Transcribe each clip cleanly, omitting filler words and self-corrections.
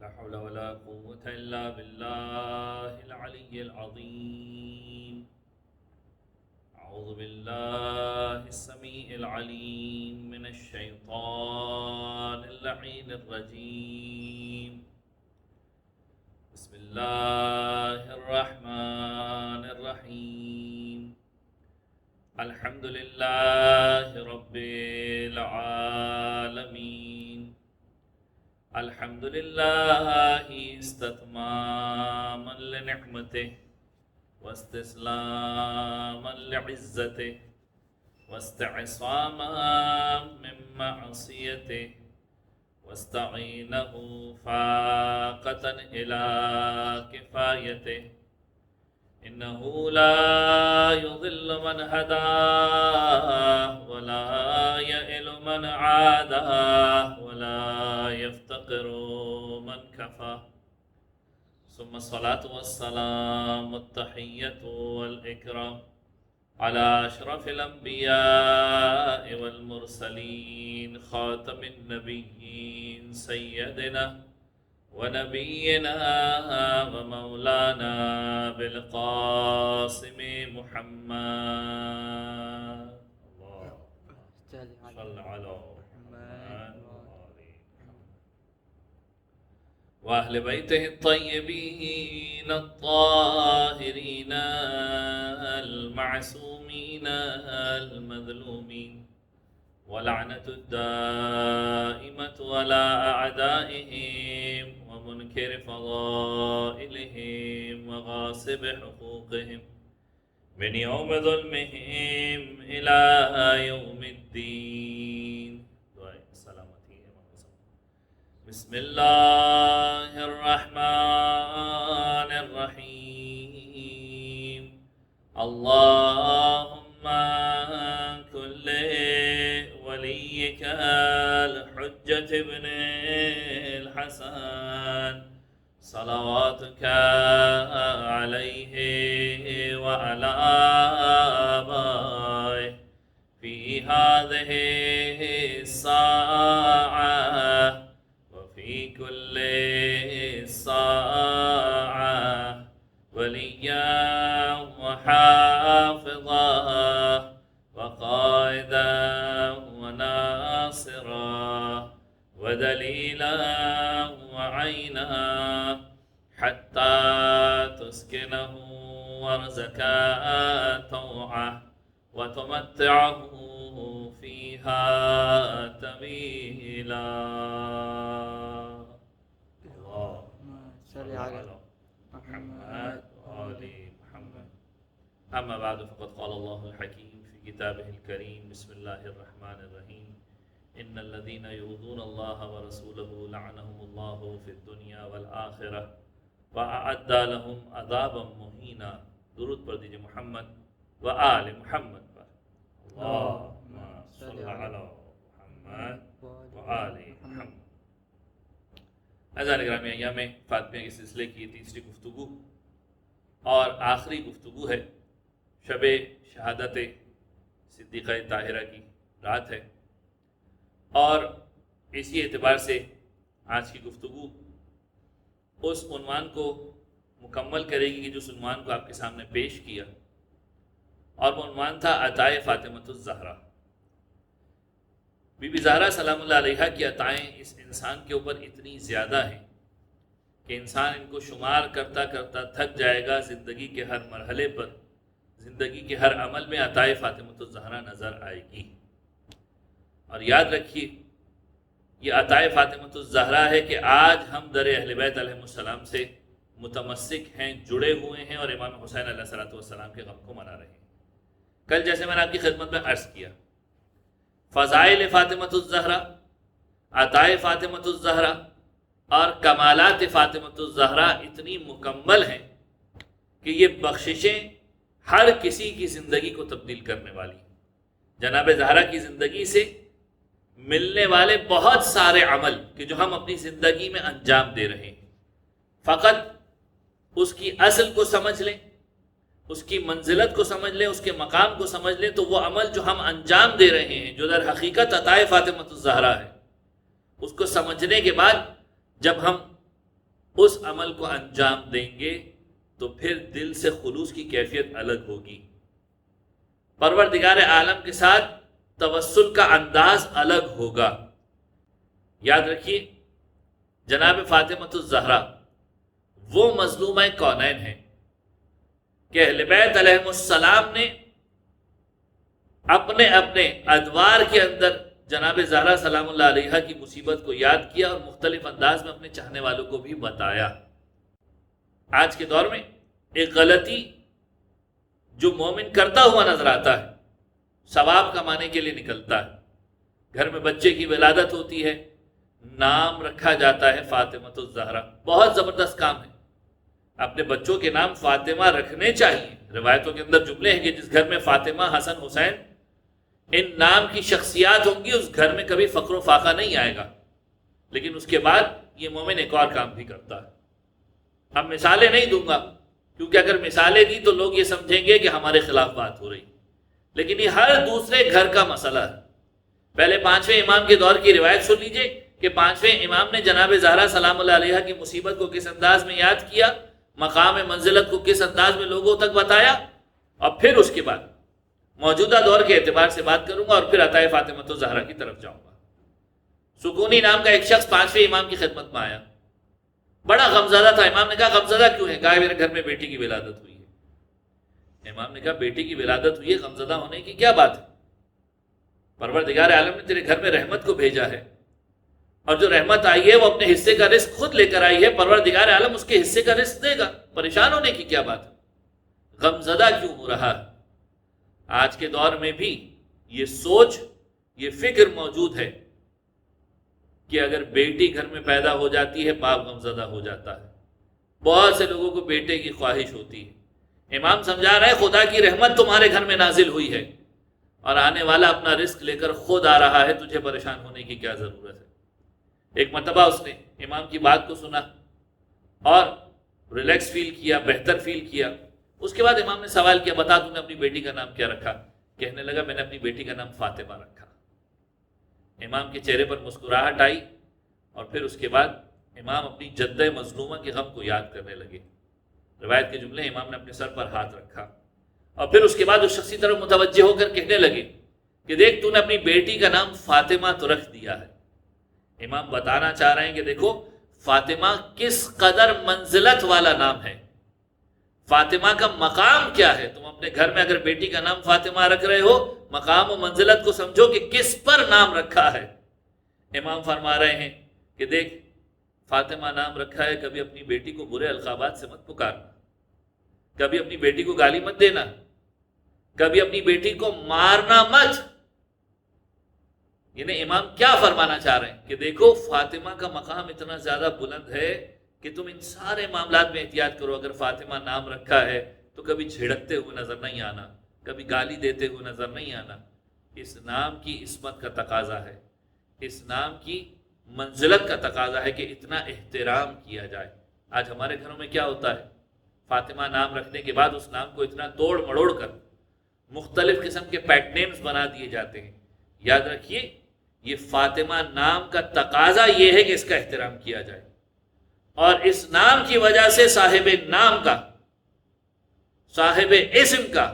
لا حول ولا قوة إلا بالله العلي العظيم. أعوذ بالله السميع العليم من الشيطان اللعين الرجيم. بسم الله الرحمن الرحيم. الحمد لله رب العالمين. الحمد لله استتماما لنعمته واستسلاما لعزته واستعصاما من معصيته واستعينه فاقة إلى كفايته. إنه لا يضل من هداه ولا يئل من عاداه ولا يفتقر من كفاه. ثم الصلاة والسلام والتحية والإكرام على أشرف الأنبياء والمرسلين خاتم النبيين سيدنا ونبينا ومولانا بالقاسم محمد. الله صل على محمد وأهل بيته الطيبين الطاهرين المعصومين المظلومين، ولعنة الدائمة على أعدائهم ومنكر فضائلهم وغاصب حقوقهم من يوم ظلمهم إلى يوم الدين. بسم الله الرحمن الرحيم. اللهم كن لوليك الحجة ابن الحسن صلواتك عليه وعلى آبائه في هذه الساعة وفي كل ساعة وليا وحافظا وقائدا وناصرا ودليلا وعينا حتى تسكنه وارزقا طوعه وتمتعه فيها طويلا. اللهم صل على محمد وآل محمد. أما بعد فقد قال الله الحكيم في كتابه الكريم. بسم الله الرحمن الرحيم. إن الذين يؤذون الله ورسوله لعنهم الله في الدنيا والآخرة وأعد لهم عذابا مهينا. درود پر دیجئے محمد و آل محمد پر. اللهم صل على محمد و آل محمد. اعزائے گرامی، ایام فاطمیہ کے سلسلے کی تیسری گفتگو اور آخری گفتگو ہے. شب شہادت صدیقہ طاہرہ کی رات ہے، اور اسی اعتبار سے آج کی گفتگو اس عنوان کو مکمل کرے گی کہ جس عنوان کو آپ کے سامنے پیش کیا، اور وہ عنوان تھا عطائے فاطمۃ الزہرا. بی بی زہرا سلام اللہ علیہا کی عطائیں اس انسان کے اوپر اتنی زیادہ ہیں کہ انسان ان کو شمار کرتا کرتا تھک جائے گا. زندگی کے ہر مرحلے پر، زندگی کے ہر عمل میں عطائے فاطمۃ الزہرا نظر آئے گی. اور یاد رکھیے، یہ عطائے فاطمۃ الزہرا ہے کہ آج ہم در اہل بیت علیہ السلام سے متمسک ہیں، جڑے ہوئے ہیں، اور امام حسین علیہ السلام کے غم کو منا رہے ہیں. کل جیسے میں نے آپ کی خدمت میں عرض کیا، فضائل فاطمۃ الزہرا، عطائے فاطمۃ الزہرا اور کمالات فاطمۃ الزہرا اتنی مکمل ہیں کہ یہ بخششیں ہر کسی کی زندگی کو تبدیل کرنے والی. جناب زہرا کی زندگی سے ملنے والے بہت سارے عمل کہ جو ہم اپنی زندگی میں انجام دے رہے ہیں، فقط اس کی اصل کو سمجھ لیں، اس کی منزلت کو سمجھ لیں، اس کے مقام کو سمجھ لیں، تو وہ عمل جو ہم انجام دے رہے ہیں، جو در حقیقت عطائے فاطمۃ الزہرا ہے، اس کو سمجھنے کے بعد جب ہم اس عمل کو انجام دیں گے تو پھر دل سے خلوص کی کیفیت الگ ہوگی. پروردگار عالم کے ساتھ توسل کا انداز الگ ہوگا. یاد رکھیے جناب فاطمۃ الزہرا وہ مظلومہ کونین ہیں کہ اہل بیت علیہم السلام نے اپنے اپنے ادوار کے اندر جناب زہرا سلام اللہ علیہا کی مصیبت کو یاد کیا اور مختلف انداز میں اپنے چاہنے والوں کو بھی بتایا. آج کے دور میں ایک غلطی جو مومن کرتا ہوا نظر آتا ہے، ثواب کمانے کے لیے نکلتا ہے، گھر میں بچے کی ولادت ہوتی ہے، نام رکھا جاتا ہے فاطمۃ الزہرا. بہت زبردست کام ہے، اپنے بچوں کے نام فاطمہ رکھنے چاہیے. روایتوں کے اندر جملے ہیں کہ جس گھر میں فاطمہ، حسن، حسین ان نام کی شخصیات ہوں گی اس گھر میں کبھی فقر و فاقہ نہیں آئے گا. لیکن اس کے بعد یہ مومن ایک اور کام بھی کرتا ہے. اب مثالیں نہیں دوں گا کیونکہ اگر مثالیں دی تو لوگ یہ سمجھیں گے کہ ہمارے خلاف بات ہو رہی، لیکن یہ ہر دوسرے گھر کا مسئلہ ہے. پہلے 5ویں امام کے دور کی روایت سن لیجئے کہ 5ویں امام نے جناب زہرا سلام اللہ علیہا کی مصیبت کو کس انداز میں یاد کیا، مقام منزلت کو کس انداز میں لوگوں تک بتایا، اور پھر اس کے بعد موجودہ دور کے اعتبار سے بات کروں گا اور پھر عطائے فاطمۃ الزہرا کی طرف جاؤں گا. سکونی نام کا ایک شخص 5ویں امام کی خدمت میں آیا، بڑا غمزدہ تھا. امام نے کہا غمزدہ کیوں ہے؟ کہا میرے گھر میں بیٹی کی ولادت ہوئی ہے. امام نے کہا بیٹی کی ولادت ہوئی ہے، غمزدہ ہونے کی کیا بات ہے؟ پروردگار عالم نے تیرے گھر میں رحمت کو بھیجا ہے، اور جو رحمت آئی ہے وہ اپنے حصے کا رزق خود لے کر آئی ہے. پروردگار عالم اس کے حصے کا رزق دے گا، پریشان ہونے کی کیا بات ہے؟ غمزدہ کیوں ہو رہا ہے؟ آج کے دور میں بھی یہ سوچ، یہ فکر موجود ہے کہ اگر بیٹی گھر میں پیدا ہو جاتی ہے باپ غمزدہ ہو جاتا ہے. بہت سے لوگوں کو بیٹے کی خواہش ہوتی ہے. امام سمجھا رہا ہے خدا کی رحمت تمہارے گھر میں نازل ہوئی ہے اور آنے والا اپنا رزق لے کر خود آ رہا ہے، تجھے پریشان ہونے کی کیا ضرورت ہے؟ ایک مرتبہ اس نے امام کی بات کو سنا اور ریلیکس فیل کیا، بہتر فیل کیا. اس کے بعد امام نے سوال کیا بتا تم نے اپنی بیٹی کا نام کیا رکھا؟ کہنے لگا میں نے اپنی بیٹی کا نام فاطمہ رکھا. امام کے چہرے پر مسکراہٹ آئی اور پھر اس کے بعد امام اپنی جدہ مظلومہ کے غم کو یاد کرنے لگے. روایت کے جملے امام نے اپنے سر پر ہاتھ رکھا اور پھر اس کے بعد اس شخصی طرف متوجہ ہو کر کہنے لگے کہ دیکھ تو نے اپنی بیٹی کا نام فاطمہ تو رکھ دیا ہے. امام بتانا چاہ رہے ہیں کہ دیکھو فاطمہ کس قدر منزلت والا نام ہے، فاطمہ کا مقام کیا ہے. تم اپنے گھر میں اگر بیٹی کا نام فاطمہ رکھ رہے ہو، مقام و منزلت کو سمجھو کہ کس پر نام رکھا ہے. امام فرما رہے ہیں کہ دیکھ فاطمہ نام رکھا ہے، کبھی اپنی بیٹی کو برے القابات سے مت پکارنا، کبھی اپنی بیٹی کو گالی مت دینا، کبھی اپنی بیٹی کو مارنا مت. یعنی امام کیا فرمانا چاہ رہے ہیں کہ دیکھو فاطمہ کا مقام اتنا زیادہ بلند ہے کہ تم ان سارے معاملات میں احتیاط کرو. اگر فاطمہ نام رکھا ہے تو کبھی جھڑکتے ہوئے نظر نہیں آنا، کبھی گالی دیتے ہوئے نظر نہیں آنا. اس نام کی عصمت کا تقاضا ہے، اس نام کی منزلت کا تقاضا ہے کہ اتنا احترام کیا جائے. آج ہمارے گھروں میں کیا ہوتا ہے، فاطمہ نام رکھنے کے بعد اس نام کو اتنا توڑ مڑوڑ کر مختلف قسم کے پیٹ نیمز بنا دیے جاتے ہیں. یاد رکھیے یہ فاطمہ نام کا تقاضا یہ ہے کہ اس کا احترام کیا جائے، اور اس نام کی وجہ سے صاحب نام کا، صاحب اسم کا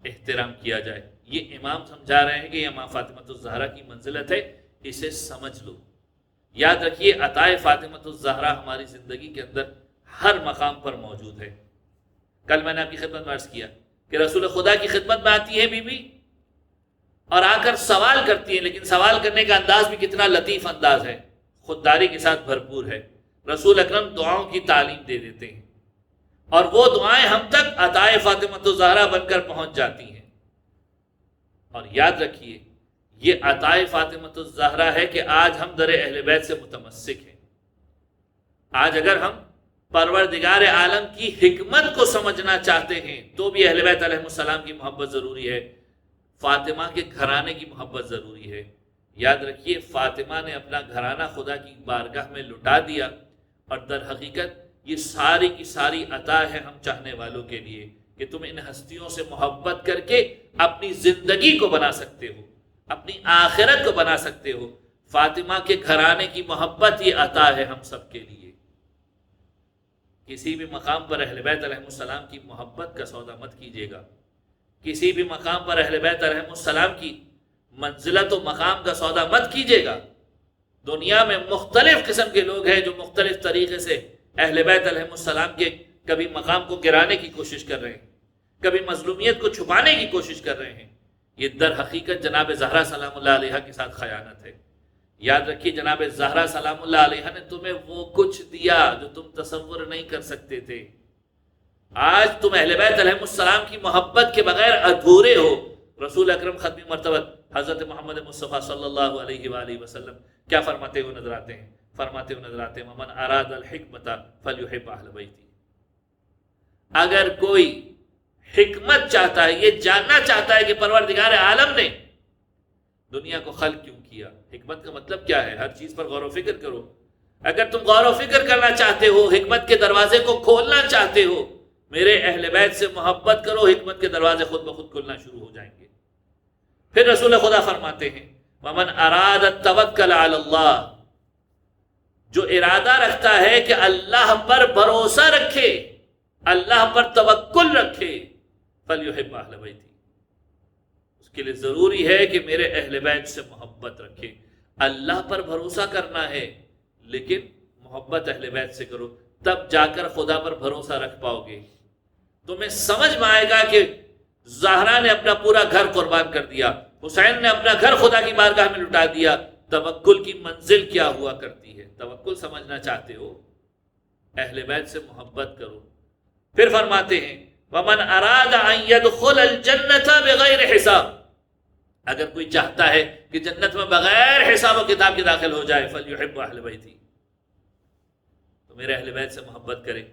احترام کیا جائے. یہ امام سمجھا رہے ہیں کہ یہ ماں فاطمۃ الزہرا کی منزلت ہے، اسے سمجھ لو. یاد رکھیے عطائے فاطمۃ الزہرا ہماری زندگی کے اندر ہر مقام پر موجود ہے. کل میں نے آپ کی خدمت میں عرض کیا کہ رسول خدا کی خدمت میں آتی ہے بی بی اور آ کر سوال کرتی ہے، لیکن سوال کرنے کا انداز بھی کتنا لطیف انداز ہے، خودداری کے ساتھ بھرپور ہے. رسول اکرم دعاؤں کی تعلیم دے دیتے ہیں اور وہ دعائیں ہم تک عطائے فاطمۃ الزہرا بن کر پہنچ جاتی ہیں. اور یاد رکھیے یہ عطائے فاطمۃ الزہرا ہے کہ آج ہم در اہل بیت سے متمسک ہیں. آج اگر ہم پروردگار عالم کی حکمت کو سمجھنا چاہتے ہیں تو بھی اہل بیت علیہ السلام کی محبت ضروری ہے، فاطمہ کے گھرانے کی محبت ضروری ہے. یاد رکھیے فاطمہ نے اپنا گھرانہ خدا کی بارگاہ میں لٹا دیا، اور در حقیقت یہ ساری کی ساری عطا ہے ہم چاہنے والوں کے لیے کہ تم ان ہستیوں سے محبت کر کے اپنی زندگی کو بنا سکتے ہو، اپنی آخرت کو بنا سکتے ہو. فاطمہ کے گھرانے کی محبت یہ عطا ہے ہم سب کے لیے. کسی بھی مقام پر اہل بیت علیہ السلام کی محبت کا سودا مت کیجیے گا، کسی بھی مقام پر اہل بیت علیہ السلام کی منزلت و مقام کا سودا مت کیجیے گا۔ دنیا میں مختلف قسم کے لوگ ہیں جو مختلف طریقے سے اہل بیت علیہ السلام کے کبھی مقام کو گرانے کی کوشش کر رہے ہیں، کبھی مظلومیت کو چھپانے کی کوشش کر رہے ہیں۔ یہ در حقیقت جناب زہرا سلام اللہ علیہ کے ساتھ خیانت ہے۔ یاد رکھیے جناب زہرا سلام اللہ علیہ نے تمہیں وہ کچھ دیا جو تم تصور نہیں کر سکتے تھے۔ آج تم اہل بیت علیہ السلام کی محبت کے بغیر ادھورے ہو۔ رسول اکرم ختم مرتبت حضرت محمد مصطفیٰ صلی اللہ علیہ وآلہ وسلم کیا فرماتے ہوئے نظر آتے ہیں؟ فرماتے ہوئے نظر آتے ہیں وَمَنْ أَرَادَ الْحِكْمَةَ فَلْيُحِبْ أَهْلَ بَيْتِهِ۔ اگر کوئی حکمت چاہتا ہے، یہ جاننا چاہتا ہے کہ پروردگار عالم نے دنیا کو خلق کیوں کیا، حکمت کا مطلب کیا ہے، ہر چیز پر غور و فکر کرو۔ اگر تم غور و فکر کرنا چاہتے ہو، حکمت کے دروازے کو کھولنا چاہتے ہو، میرے اہل بیت سے محبت کرو، حکمت کے دروازے خود بخود کھلنا شروع ہو جائیں گے۔ پھر رسول خدا فرماتے ہیں وَمَنْ أَرَادَ التَّوَكَّلَ عَلَى اللَّهِ، جو ارادہ رکھتا ہے کہ اللہ پر بھروسہ رکھے، اللہ پر توکل رکھے، فَلْيُحِبْ أَهْلَ بَيْتِهِ، اس کے لیے ضروری ہے کہ میرے اہل بیت سے محبت رکھے۔ اللہ پر بھروسہ کرنا ہے لیکن محبت اہل بیت سے کرو، تب جا کر خدا پر بھروسہ رکھ پاؤ گے۔ تمہیں سمجھ میں آئے گا کہ زہرا نے اپنا پورا گھر قربان کر دیا، حسین نے اپنا گھر خدا کی بارگاہ میں لٹا دیا۔ توکل کی منزل کیا ہوا کرتی ہے؟ توکل سمجھنا چاہتے ہو، اہل بیت سے محبت کرو۔ پھر فرماتے ہیں وَمَنْ أَرَادَ أَنْ يَدْخُلَ الْجَنَّةَ بِغَيْرِ حِسَابٍ، اگر کوئی چاہتا ہے کہ جنت میں بغیر حساب و کتاب کے داخل ہو جائے، فَلْيُحِبْ أَهْلَ بَيْتِهِ، تو میرے اہل بیت سے محبت کرے۔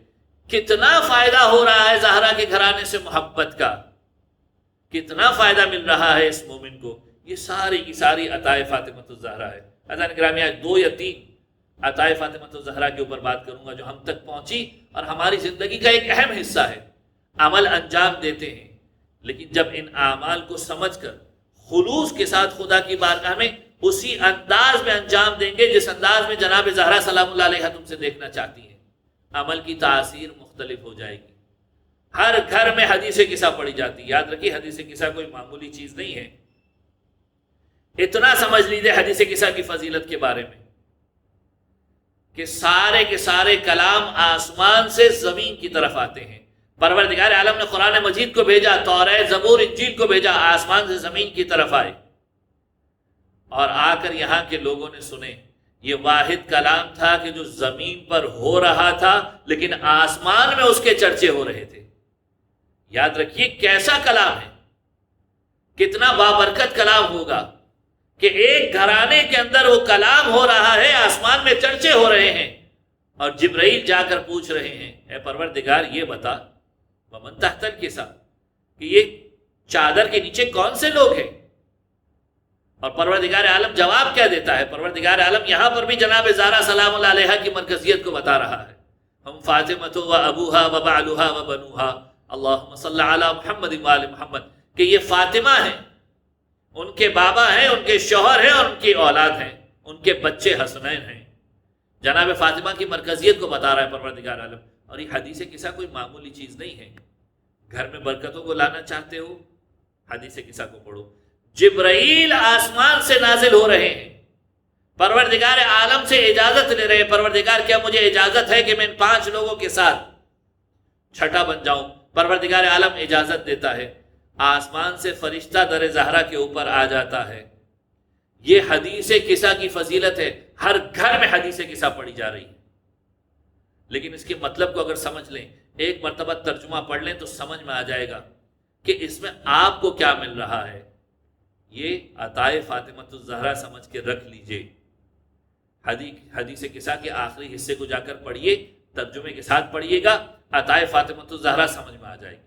کتنا فائدہ ہو رہا ہے زہرا کے گھرانے سے محبت کا، کتنا فائدہ مل رہا ہے اس مومن کو۔ یہ ساری کی ساری عطائے فاطمۃ الزہرا ہے۔ حضرات گرامی، آج 2 یا 3 عطائے فاطمۃ الزہرا کے اوپر بات کروں گا جو ہم تک پہنچی اور ہماری زندگی کا ایک اہم حصہ ہے۔ عمل انجام دیتے ہیں لیکن جب ان اعمال کو سمجھ کر خلوص کے ساتھ خدا کی بارگاہ میں اسی انداز میں انجام دیں گے جس انداز میں جناب زہرا سلام اللہ علیہ تم سے دیکھنا چاہتی ہیں، عمل کی تاثیر مختلف ہو جائے گی۔ ہر گھر میں حدیث قصہ پڑھی جاتی ہے۔ یاد رکھیے حدیث قصہ کوئی معمولی چیز نہیں ہے۔ اتنا سمجھ لیجیے حدیث قصہ کی فضیلت کے بارے میں کہ سارے کے سارے کلام آسمان سے زمین کی طرف آتے ہیں۔ پروردگار عالم نے قرآن مجید کو بھیجا، توریت، زبور، انجیل کو بھیجا، آسمان سے زمین کی طرف آئے اور آ کر یہاں کے لوگوں نے سنے۔ یہ واحد کلام تھا کہ جو زمین پر ہو رہا تھا لیکن آسمان میں اس کے چرچے ہو رہے تھے۔ یاد رکھیے کیسا کلام ہے، کتنا بابرکت کلام ہوگا کہ ایک گھرانے کے اندر وہ کلام ہو رہا ہے، آسمان میں چرچے ہو رہے ہیں اور جبرائیل جا کر پوچھ رہے ہیں اے پروردگار یہ بتا ومن تحت الکسا کہ یہ چادر کے نیچے کون سے لوگ ہیں؟ اور پروردگار عالم جواب کیا دیتا ہے؟ پروردگار عالم یہاں پر بھی جناب زہرا سلام اللہ علیہ کی مرکزیت کو بتا رہا ہے۔ ہم فاطمۃ و ابوہا و بعلھا و بنوہا اللہم صلی علی محمد و آل محمد، کہ یہ فاطمہ ہیں، ان کے بابا ہیں، ان کے شوہر ہیں اور ان کی اولاد ہیں، ان کے بچے حسنین ہیں۔ جناب فاطمہ کی مرکزیت کو بتا رہا ہے پروردگار عالم۔ اور یہ حدیث قصہ کوئی معمولی چیز نہیں ہے۔ گھر میں برکتوں کو لانا چاہتے ہو، حدیث قصہ کو پڑھو۔ جبرائیل آسمان سے نازل ہو رہے ہیں، پروردگار عالم سے اجازت لے رہے ہیں، پروردگار کیا مجھے اجازت ہے کہ میں ان 5 لوگوں کے ساتھ چھٹا بن جاؤں؟ پروردگار عالم اجازت دیتا ہے، آسمان سے فرشتہ در زہرا کے اوپر آ جاتا ہے۔ یہ حدیث قصہ کی فضیلت ہے، ہر گھر میں حدیث قصہ پڑھی جا رہی ہے، لیکن اس کے مطلب کو اگر سمجھ لیں، ایک مرتبہ ترجمہ پڑھ لیں تو سمجھ میں آ جائے گا کہ اس میں آپ کو کیا مل رہا ہے۔ یہ عطائے فاطمۃ الزہرا سمجھ کے رکھ لیجئے۔ حدیث قصہ کے آخری حصے کو جا کر پڑھیے، ترجمے کے ساتھ پڑھیے گا، عطائے فاطمۃ الزہرا سمجھ میں آ جائے گی۔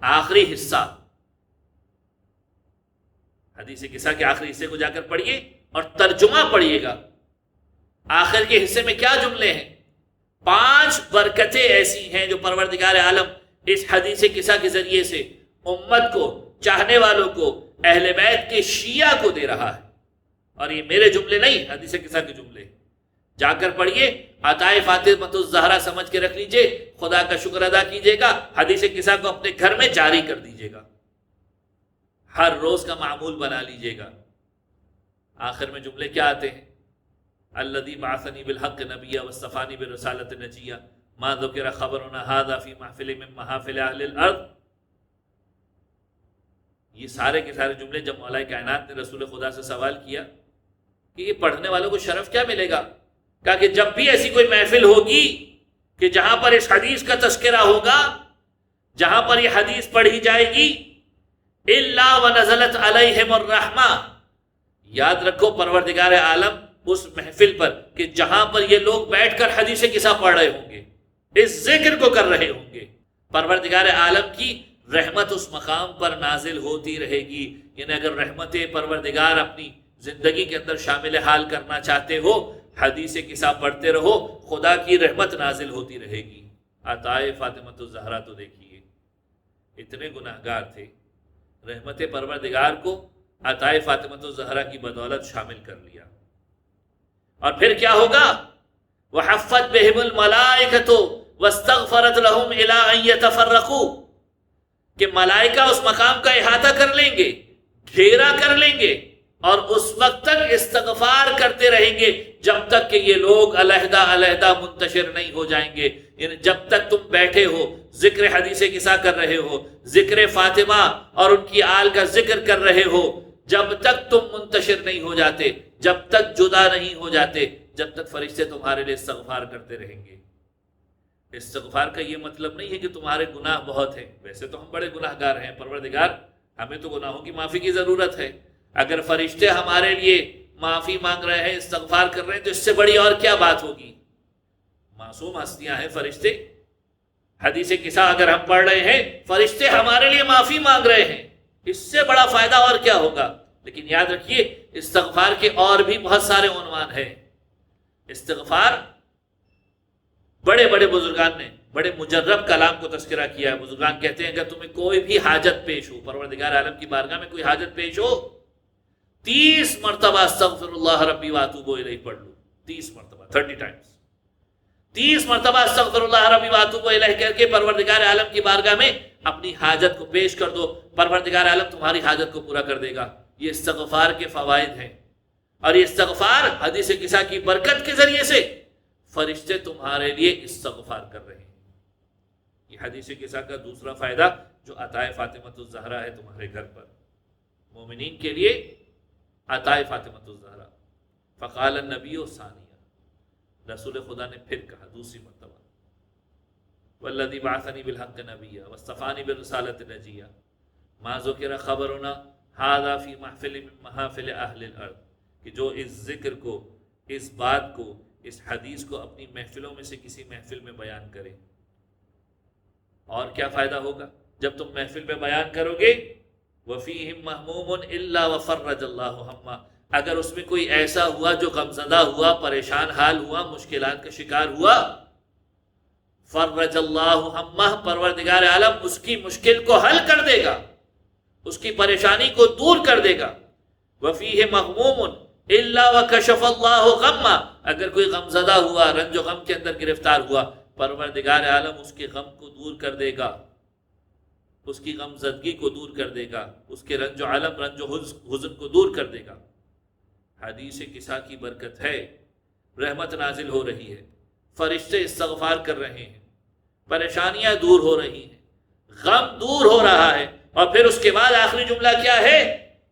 آخری حصہ حدیث قصہ کے آخری حصے کو جا کر پڑھیے اور ترجمہ پڑھیے گا۔ آخر کے حصے میں کیا جملے ہیں؟ 5 برکتیں ایسی ہیں جو پروردگار عالم اس حدیث قصہ کے ذریعے سے امت کو، چاہنے والوں کو، اہل بیت کے شیعہ کو دے رہا ہے۔ اور یہ میرے جملے نہیں، حدیث قصہ کے جملے۔ جا کر پڑھیے عطائے فاطمۃ الزہرا سمجھ کے رکھ لیجئے، خدا کا شکر ادا کیجئے گا، حدیث کسا کو اپنے گھر میں جاری کر دیجئے گا، ہر روز کا معمول بنا لیجئے گا۔ آخر میں جملے کیا آتے ہیں؟ الذی بعثنی بالحق نبیا واصطفانی بالرسالۃ نجیا ما ذکر خبرنا ھذا فی محفل من محافل اہل الارض۔ یہ سارے کے سارے جملے جب مولا کائنات نے رسول خدا سے سوال کیا کہ یہ پڑھنے والوں کو شرف کیا ملے گا، کہا کہ جب بھی ایسی کوئی محفل ہوگی کہ جہاں پر اس حدیث کا تذکرہ ہوگا، جہاں پر یہ حدیث پڑھی جائے گی، الا ونزلت علیہم الرحمہ، یاد رکھو پروردگار عالم اس محفل پر کہ جہاں پر یہ لوگ بیٹھ کر حدیث قصہ پڑھ رہے ہوں گے، اس ذکر کو کر رہے ہوں گے، پروردگار عالم کی رحمت اس مقام پر نازل ہوتی رہے گی۔ یعنی اگر رحمت پروردگار اپنی زندگی کے اندر شامل حال کرنا چاہتے ہو، حدیث قصہ پڑھتے رہو، خدا کی رحمت نازل ہوتی رہے گی۔ عطائے فاطمۃ الزہرا تو دیکھیے، اتنے گناہگار تھے، رحمت پروردگار کو عطائے فاطمۃ الزہرا کی بدولت شامل کر لیا۔ اور پھر کیا ہوگا؟ وحفت بہم الملائکۃ واستغفرت لهم الی ان یتفرقوا، کہ ملائکہ اس مقام کا احاطہ کر لیں گے، گھیرا کر لیں گے، اور اس وقت تک استغفار کرتے رہیں گے جب تک کہ یہ لوگ علیحدہ علیحدہ منتشر نہیں ہو جائیں گے۔ یعنی جب تک تم بیٹھے ہو، ذکر حدیث قصہ کر رہے ہو، ذکر فاطمہ اور ان کی آل کا ذکر کر رہے ہو، جب تک تم منتشر نہیں ہو جاتے، جب تک جدا نہیں ہو جاتے، جب تک فرشتے تمہارے لیے استغفار کرتے رہیں گے۔ استغفار کا یہ مطلب نہیں ہے کہ تمہارے گناہ بہت ہیں، ویسے تو ہم بڑے گناہ گار ہیں پروردگار، ہمیں تو گناہوں کی معافی کی ضرورت ہے۔ اگر فرشتے ہمارے لیے معافی مانگ رہے ہیں، استغفار کر رہے ہیں، تو اس سے بڑی اور کیا بات ہوگی؟ معصوم ہستیاں ہیں فرشتے، حدیث قصہ اگر ہم پڑھ رہے ہیں، فرشتے ہمارے لیے معافی مانگ رہے ہیں، اس سے بڑا فائدہ اور کیا ہوگا؟ لیکن یاد رکھیے استغفار کے اور بھی بہت سارے عنوان ہیں۔ استغفار بڑے بڑے بزرگان نے بڑے مجرب کلام کو تذکرہ کیا ہے۔ بزرگان کہتے ہیں اگر تمہیں کوئی بھی حاجت پیش ہو، پروردگار عالم کی بارگاہ میں کوئی حاجت پیش ہو، 30 مرتبہ استغفر اللہ ربی واتوب الیہ پڑھ لو، 30 مرتبہ، 30 ٹائمز، 30 مرتبہ استغفر اللہ ربی واتوب الیہ کہہ کے پروردگار عالم کی بارگاہ میں اپنی حاجت کو پیش کر دو، پروردگار عالم تمہاری حاجت کو پورا کر دے گا۔ یہ استغفار کے فوائد ہیں، اور یہ استغفار حدیث قصہ کی برکت کے ذریعے سے فرشتے تمہارے لیے استغفار کر رہے ہیں۔ یہ حدیث قصہ کا دوسرا فائدہ جو عطائے فاطمۃ الزہرا ہے تمہارے گھر پر، مومنین کے لیے عطائے فاطمۃ الزہرا۔ فقال النبی ثانیہ، رسول خدا نے پھر کہا دوسری مرتبہ، والذی بعثنی بالحق نبیا واصطفانی بالرسالۃ نجیا ما ذکر خبرنا ھذا فی محفل من محافل اہل الارض، کہ جو اس ذکر کو، اس بات کو، اس حدیث کو اپنی محفلوں میں سے کسی محفل میں بیان کرے۔ اور کیا فائدہ ہوگا جب تم محفل میں بیان کرو گے؟ وَفِيهِمْ مَهْمُومٌ إِلَّا وَفَرَّجَ اللَّهُ هَمَّهُ، اگر اس میں کوئی ایسا ہوا جو غمزدہ ہوا، پریشان حال ہوا، مشکلات کا شکار ہوا، فَرَّجَ اللَّهُ هَمَّهُ، پروردگار عالم اس کی مشکل کو حل کر دے گا، اس کی پریشانی کو دور کر دے گا۔ وَفِيهِ مَغْمُومٌ إِلَّا وَكَشَفَ اللَّهُ غَمَّهُ، اگر کوئی غمزدہ ہوا، رنج و غم کے اندر گرفتار ہوا، پروردگار عالم اس کے غم کو دور کر دے گا، اس کی غمزدگی کو دور کر دے گا، اس کے رنج و علم، رنج و حزن کو دور کر دے گا۔ حدیث قصہ کی برکت ہے، رحمت نازل ہو رہی ہے، فرشتے استغفار کر رہے ہیں، پریشانیاں دور ہو رہی ہیں، غم دور ہو رہا ہے۔ اور پھر اس کے بعد آخری جملہ کیا ہے؟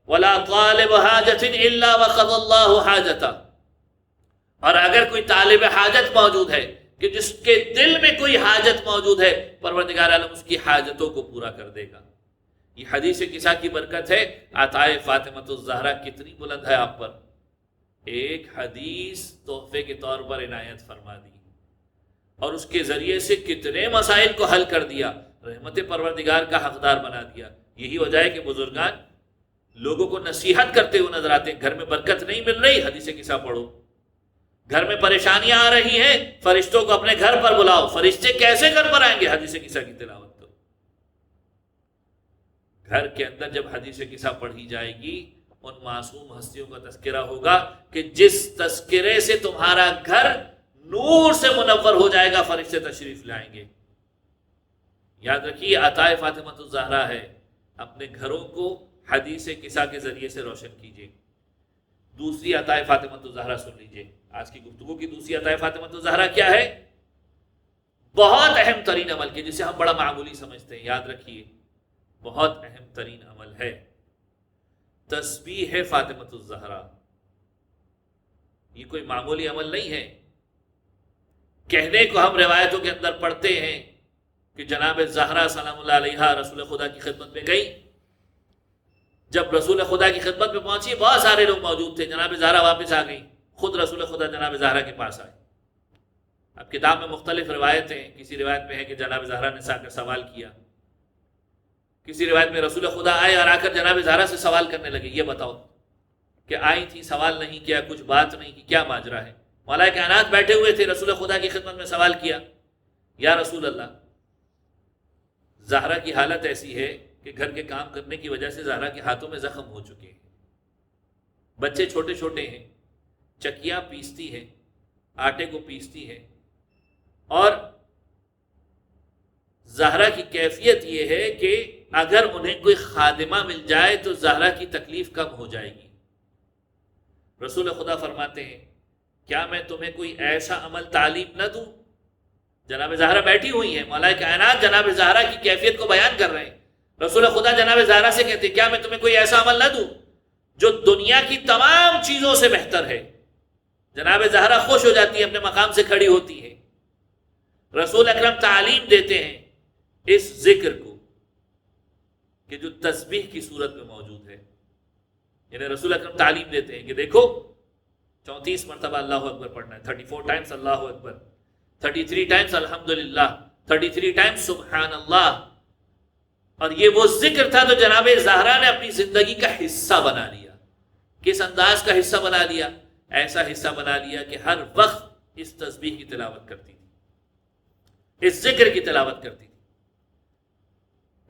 وَلَا طَالِبَ حَاجَةٍ إِلَّا وَقَضَى اللَّهُ حَاجَتَهُ، اور اگر کوئی طالب حاجت موجود ہے کہ جس کے دل میں کوئی حاجت موجود ہے، پروردگار عالم اس کی حاجتوں کو پورا کر دے گا۔ یہ حدیث قصہ کی برکت ہے۔ عطائے فاطمۃ الزہرا کتنی بلند ہے آپ پر، ایک حدیث تحفے کے طور پر عنایت فرما دی، اور اس کے ذریعے سے کتنے مسائل کو حل کر دیا، رحمت پروردگار کا حقدار بنا دیا۔ یہی وجہ ہے کہ بزرگان لوگوں کو نصیحت کرتے ہوئے نظر آتے ہیں، گھر میں برکت نہیں مل رہی، حدیث قصہ پڑھو، گھر میں پریشانیاں آ رہی ہیں، فرشتوں کو اپنے گھر پر بلاؤ۔ فرشتے کیسے گھر پر آئیں گے؟ حدیث قصہ کی تلاوت کرو۔ گھر کے اندر جب حدیث قصہ پڑھی جائے گی، ان معصوم ہستیوں کا تذکرہ ہوگا کہ جس تذکرے سے تمہارا گھر نور سے منور ہو جائے گا، فرشتے تشریف لائیں گے۔ یاد رکھیے عطا فاطمہ الزہرا ہے، اپنے گھروں کو حدیث قصہ کے ذریعے سے روشن کیجیے۔ دوسری عطا فاطمہ الزہرا سن لیجیے، آج کی گفتگو کی دوسری عطا فاطمہ الزہرا کیا ہے؟ بہت اہم ترین عمل کے جسے ہم بڑا معمولی سمجھتے ہیں، یاد رکھیے بہت اہم ترین عمل ہے تسبیح فاطمہ الزہرا۔ یہ کوئی معمولی عمل نہیں ہے۔ کہنے کو ہم روایتوں کے اندر پڑھتے ہیں کہ جناب زہرا سلام اللہ علیہا رسول خدا کی خدمت میں گئی۔ جب رسول خدا کی خدمت میں پہنچی، بہت سارے لوگ موجود تھے، جناب زہرا واپس آ گئی، خود رسول خدا جناب زہرا کے پاس آئے۔ اب کتاب میں مختلف روایتیں، کسی روایت میں ہے کہ جناب زہرا نے آ کر سوال کیا، کسی روایت میں رسول خدا آئے اور آ کر جناب زہرا سے سوال کرنے لگے، یہ بتاؤ کہ آئی تھی، سوال نہیں کیا، کچھ بات نہیں کی، کیا ماجرا ہے؟ مولا کائنات بیٹھے ہوئے تھے، رسول خدا کی خدمت میں سوال کیا، یا رسول اللہ زہرا کی حالت ایسی ہے کہ گھر کے کام کرنے کی وجہ سے زہرا کے ہاتھوں میں زخم ہو چکے ہیں، بچے چھوٹے چھوٹے ہیں، چکیاں پیستی ہیں، آٹے کو پیستی ہیں، اور زہرا کی کیفیت یہ ہے کہ اگر انہیں کوئی خادمہ مل جائے تو زہرا کی تکلیف کم ہو جائے گی۔ رسول خدا فرماتے ہیں کیا میں تمہیں کوئی ایسا عمل تعلیم نہ دوں؟ جناب زہرا بیٹھی ہوئی ہیں، مولا کائنات جناب زہرا کی کیفیت کو بیان کر رہے ہیں۔ رسول خدا جناب زہرا سے کہتے ہیں کیا میں تمہیں کوئی ایسا عمل نہ دوں جو دنیا کی تمام چیزوں سے بہتر ہے؟ جناب زہرا خوش ہو جاتی ہے، اپنے مقام سے کھڑی ہوتی ہے۔ رسول اکرم تعلیم دیتے ہیں اس ذکر کو کہ جو تسبیح کی صورت میں موجود ہے، یعنی رسول اکرم تعلیم دیتے ہیں کہ دیکھو 34 مرتبہ اللہ اکبر پڑھنا ہے، 34 ٹائمز اللہ اکبر، 33 ٹائمز الحمدللہ، 33 ٹائمز سبحان اللہ۔ اور یہ وہ ذکر تھا جو جناب زہرا نے اپنی زندگی کا حصہ بنا لیا۔ کس انداز کا حصہ بنا لیا؟ ایسا حصہ بنا لیا کہ ہر وقت اس تسبیح کی تلاوت کرتی تھی، اس ذکر کی تلاوت کرتی تھی۔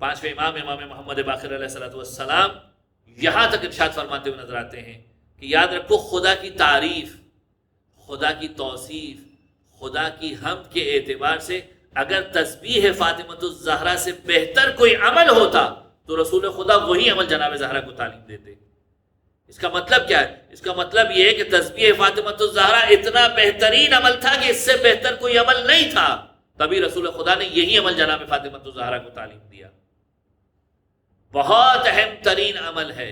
پانچویں امام محمد باقر علیہ السلام یہاں تک ارشاد فرماتے ہوئے نظر آتے ہیں کہ یاد رکھو خدا کی تعریف، خدا کی توصیف، خدا کی حمد کے اعتبار سے اگر تسبیح فاطمہ الزہرا سے بہتر کوئی عمل ہوتا تو رسول خدا وہی عمل جناب زہرا کو تعلیم دیتے۔ اس کا مطلب کیا ہے؟ اس کا مطلب یہ ہے کہ تسبیح فاطمہ الزہرا اتنا بہترین عمل تھا کہ اس سے بہتر کوئی عمل نہیں تھا، تبھی رسول خدا نے یہی عمل جناب فاطمہ الزہرا کو تعلیم دیا۔ بہت اہم ترین عمل ہے۔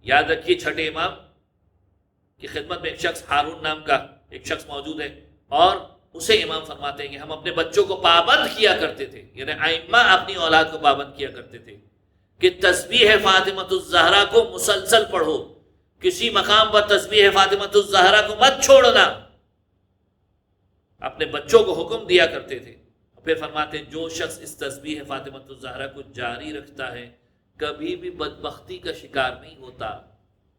یاد رکھیے چھٹے امام کی خدمت میں ایک شخص ہارون نام کا ایک شخص موجود ہے، اور اسے امام فرماتے ہیں کہ ہم اپنے بچوں کو پابند کیا کرتے تھے، یعنی ائمہ اپنی اولاد کو پابند کیا کرتے تھے کہ تسبیح فاطمہ الزہرا کو مسلسل پڑھو، کسی مقام پر تسبیح فاطمہ الزہرا کو مت چھوڑنا، اپنے بچوں کو حکم دیا کرتے تھے۔ پھر فرماتے ہیں جو شخص اس تسبیح فاطمہ الزہرا کو جاری رکھتا ہے کبھی بھی بدبختی کا شکار نہیں ہوتا،